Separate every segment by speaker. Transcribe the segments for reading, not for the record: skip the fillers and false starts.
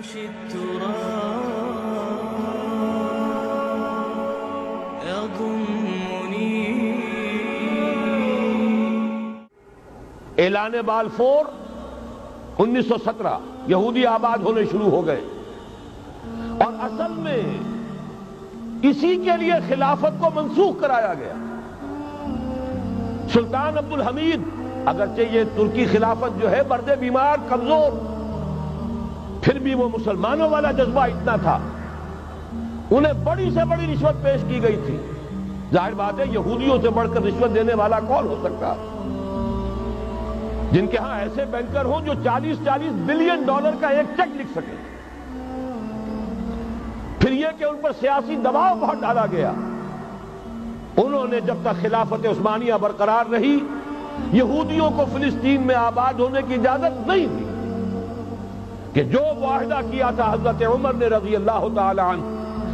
Speaker 1: شئت يضمني.
Speaker 2: اعلان بالفور 1917 یہودی آباد ہونے شروع ہو گئے، اور اصل میں اسی کے لیے خلافت کو منسوخ کرایا گیا. سلطان عبد الحمید، اگرچہ یہ ترکی خلافت جو ہے مرد بیمار کمزور، پھر بھی وہ مسلمانوں والا جذبہ اتنا تھا، انہیں بڑی سے بڑی رشوت پیش کی گئی تھی. ظاہر بات ہے یہودیوں سے بڑھ کر رشوت دینے والا کون ہو سکتا، جن کے ہاں ایسے بینکر ہوں جو 40 بلین ڈالر کا ایک چیک لکھ سکے. پھر یہ کہ ان پر سیاسی دباؤ بہت ڈالا گیا. انہوں نے جب تک خلافت عثمانیہ برقرار رہی، یہودیوں کو فلسطین میں آباد ہونے کی اجازت نہیں دی، کہ جو معاہدہ کیا تھا حضرت عمر نے رضی اللہ تعالی عنہ،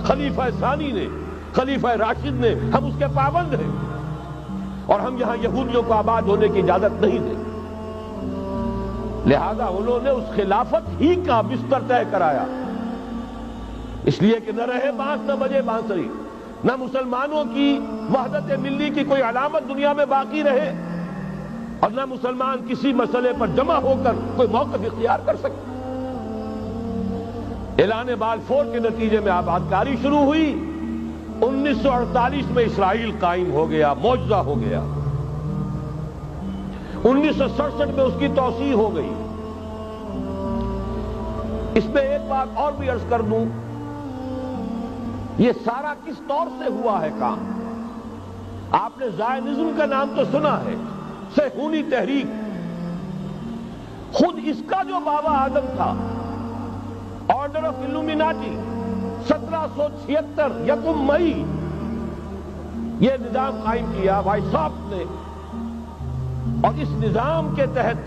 Speaker 2: خلیفہ ثانی نے، خلیفہ راشد نے، ہم اس کے پابند ہیں اور ہم یہاں یہودیوں کو آباد ہونے کی اجازت نہیں دیں. لہذا انہوں نے اس خلافت ہی کا بستر طے کرایا، اس لیے کہ نہ رہے بانس نہ بجے بانسری، نہ مسلمانوں کی وحدت ملی کی کوئی علامت دنیا میں باقی رہے، اور نہ مسلمان کسی مسئلے پر جمع ہو کر کوئی موقف اختیار کر سکے. اعلان بالفور کے نتیجے میں آباد کاری شروع ہوئی. 1948 میں اسرائیل قائم ہو گیا، معجزہ ہو گیا. 1967 میں اس کی توسیع ہو گئی. اس میں ایک بات اور بھی عرض کر دوں، یہ سارا کس طور سے ہوا ہے کام؟ آپ نے زائنزم کا نام تو سنا ہے، صہیونی تحریک. خود اس کا جو بابا آدم تھا، آرڈر آف الومیناٹی، 1776 یکم مئی یہ نظام قائم کیا وائساپ نے، اور اس نظام کے تحت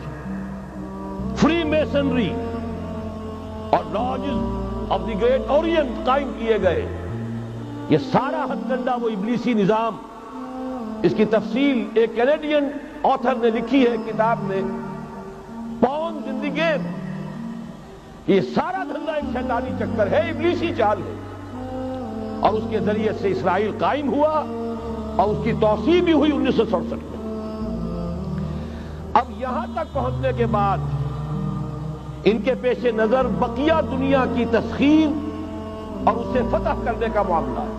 Speaker 2: فری میسنری اور lodges of the great Orient قائم کیے گئے. یہ سارا ہتھ کنڈا وہ ابلیسی نظام، اس کی تفصیل ایک کینیڈین آتھر نے لکھی ہے کتاب میں، پاونز ان دی گیم. یہ سارا دھندا ایک شیطانی چکر ہے، ابلیسی چال ہے، اور اس کے ذریعے سے اسرائیل قائم ہوا اور اس کی توسیع بھی ہوئی 1967 میں. اب یہاں تک پہنچنے کے بعد ان کے پیش نظر بقیہ دنیا کی تسخیر اور اسے فتح کرنے کا معاملہ ہے،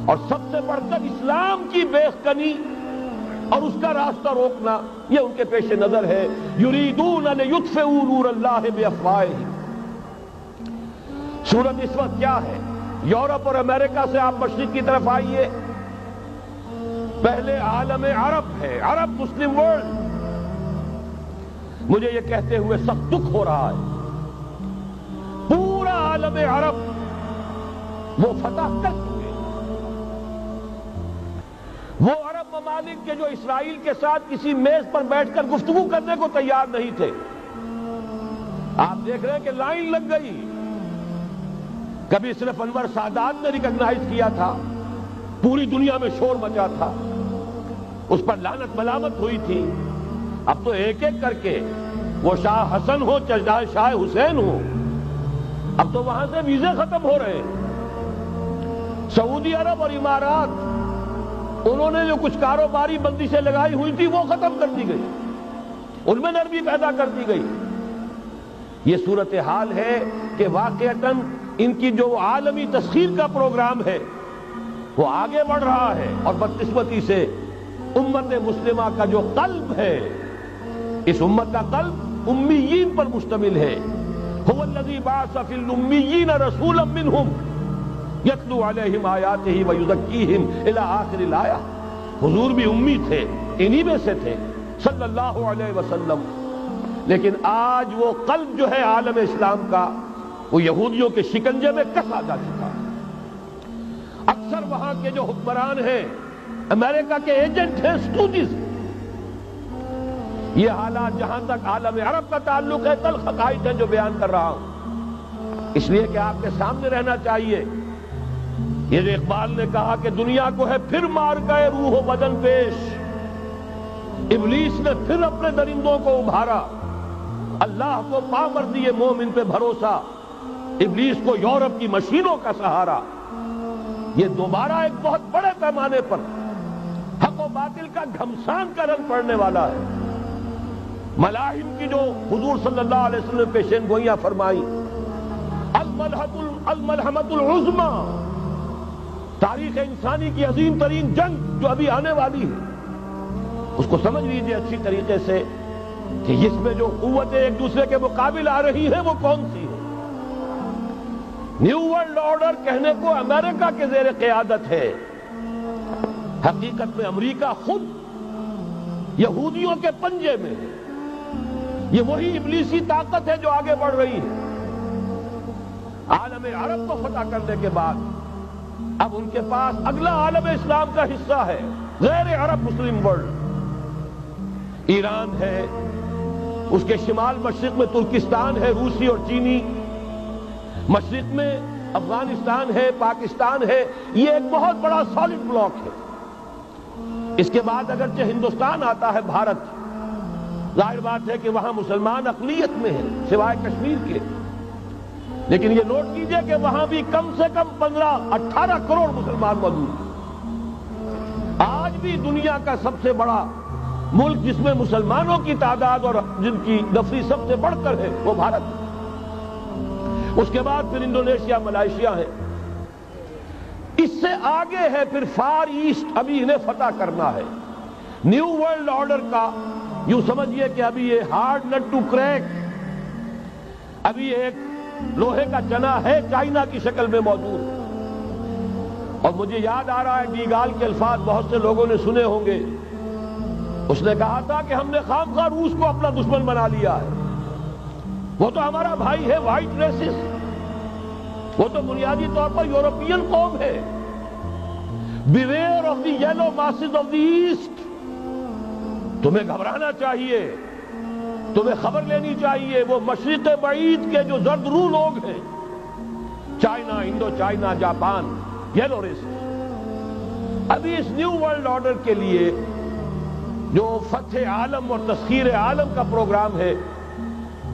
Speaker 2: اور سب سے بڑھ کر اسلام کی بیخکنی اور اس کا راستہ روکنا، یہ ان کے پیش نظر ہے. یریدون لیطفئوا نور اللہ بافواہہم. صورت اس وقت کیا ہے؟ یورپ اور امریکہ سے آپ مشرق کی طرف آئیے، پہلے عالم عرب ہے، عرب مسلم ورلڈ. مجھے یہ کہتے ہوئے سخت دکھ ہو رہا ہے، پورا عالم عرب وہ فتح کر چکے. وہ عرب ممالک کے جو اسرائیل کے ساتھ کسی میز پر بیٹھ کر گفتگو کرنے کو تیار نہیں تھے، آپ دیکھ رہے ہیں کہ لائن لگ گئی. کبھی صرف انور سادات نے ریکگنائز کیا تھا، پوری دنیا میں شور مچا تھا، اس پر لعنت ملامت ہوئی تھی. اب تو ایک ایک کر کے، وہ شاہ حسن ہو چاہے شاہ حسین ہو، اب تو وہاں سے ویزے ختم ہو رہے ہیں. سعودی عرب اور امارات، انہوں نے جو کچھ کاروباری بندشیں لگائی ہوئی تھی وہ ختم کر دی گئی، ان میں نرمی پیدا کر دی گئی. یہ صورتحال ہے کہ واقعتاً ان کی جو عالمی تسخیر کا پروگرام ہے وہ آگے بڑھ رہا ہے، اور بدقسمتی سے امت مسلمہ کا جو قلب ہے، اس امت کا قلب امیین پر مشتمل ہے. هو الذی بعث فی الامیین رسولا منہم یتلو علیہم آیاتہ ویزکیہم الی آخر الآیہ. حضور بھی امی تھے، انہی میں سے تھے صلی اللہ علیہ وسلم. لیکن آج وہ قلب جو ہے عالم اسلام کا، وہ یہودیوں کے شکنجے میں کسا جا چکا ہے. اکثر وہاں کے جو حکمران ہیں، امریکہ کے ایجنٹ ہیں، سٹوجز. یہ حالات جہاں تک عالم عرب کا تعلق ہے، تلخ حقائق ہیں جو بیان کر رہا ہوں، اس لیے کہ آپ کے سامنے رہنا چاہیے. یہ جو اقبال نے کہا کہ دنیا کو ہے پھر مار گئے روح و بدن پیش، ابلیس نے پھر اپنے درندوں کو ابھارا، اللہ کو پامردی مومن پہ بھروسہ، ابلیس کو یورپ کی مشینوں کا سہارا، یہ دوبارہ ایک بہت بڑے پیمانے پر حق و باطل کا گھمسان کا رنگ پڑنے والا ہے۔ ملاحم کی جو حضور صلی اللہ علیہ وسلم نے پیشین گوئیاں فرمائی، الملحمۃ العظمیٰ، تاریخ انسانی کی عظیم ترین جنگ جو ابھی آنے والی ہے، اس کو سمجھ لیجئے اچھی طریقے سے کہ اس میں جو قوتیں ایک دوسرے کے مقابل آ رہی ہیں وہ کون سی ہے۔ نیو ورلڈ آرڈر کہنے کو امریکہ کے زیر قیادت ہے، حقیقت میں امریکہ خود یہودیوں کے پنجے میں ہے۔ یہ وہی ابلیسی طاقت ہے جو آگے بڑھ رہی ہے۔ عالم عرب کو فتح کرنے کے بعد اب ان کے پاس اگلا عالم اسلام کا حصہ ہے، غیر عرب مسلم ورلڈ۔ ایران ہے، اس کے شمال مشرق میں ترکستان ہے، روسی اور چینی، مشرق میں افغانستان ہے، پاکستان ہے، یہ ایک بہت بڑا سالڈ بلاک ہے۔ اس کے بعد اگرچہ ہندوستان آتا ہے، بھارت، ظاہر بات ہے کہ وہاں مسلمان اقلیت میں ہیں سوائے کشمیر کے، لیکن یہ نوٹ کیجئے کہ وہاں بھی کم سے کم 15-18 کروڑ مسلمان موجود ہیں۔ آج بھی دنیا کا سب سے بڑا ملک جس میں مسلمانوں کی تعداد اور جن کی نفری سب سے بڑھ کر ہے وہ بھارت ہے۔ اس کے بعد پھر انڈونیشیا، ملائیشیا ہے، اس سے آگے ہے پھر فار ایسٹ، ابھی انہیں فتح کرنا ہے۔ نیو ورلڈ آرڈر کا یوں سمجھیے کہ ابھی یہ ہارڈ نٹ ٹو کریک، ابھی ایک لوہے کا چنا ہے چائنا کی شکل میں موجود۔ اور مجھے یاد آ رہا ہے ڈی گال کے الفاظ بہت سے لوگوں نے سنے ہوں گے، اس نے کہا تھا کہ ہم نے خام خواہ روس کو اپنا دشمن بنا لیا ہے، وہ تو ہمارا بھائی ہے، وائٹ ریسس، وہ تو بنیادی طور پر یورپین قوم ہے۔ Beware of the yellow masses of the east, تمہیں گھبرانا چاہیے، تمہیں خبر لینی چاہیے، وہ مشرق بعید کے جو زرد رو لوگ ہیں، China, Indochina, Japan, yellow races. ابھی اس نیو ورلڈ آرڈر کے لیے جو فتح عالم اور تسخیر عالم کا پروگرام ہے،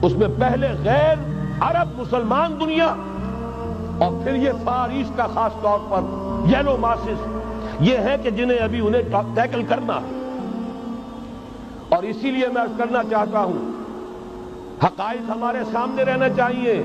Speaker 2: اس میں پہلے غیر عرب مسلمان دنیا اور پھر یہ فار ایسٹ کا خاص طور پر یلو ماسز، یہ ہے کہ جنہیں ابھی انہیں ٹیکل کرنا ہے۔ اور اسی لیے میں عرض کرنا چاہتا ہوں، حقائق ہمارے سامنے رہنا چاہیے۔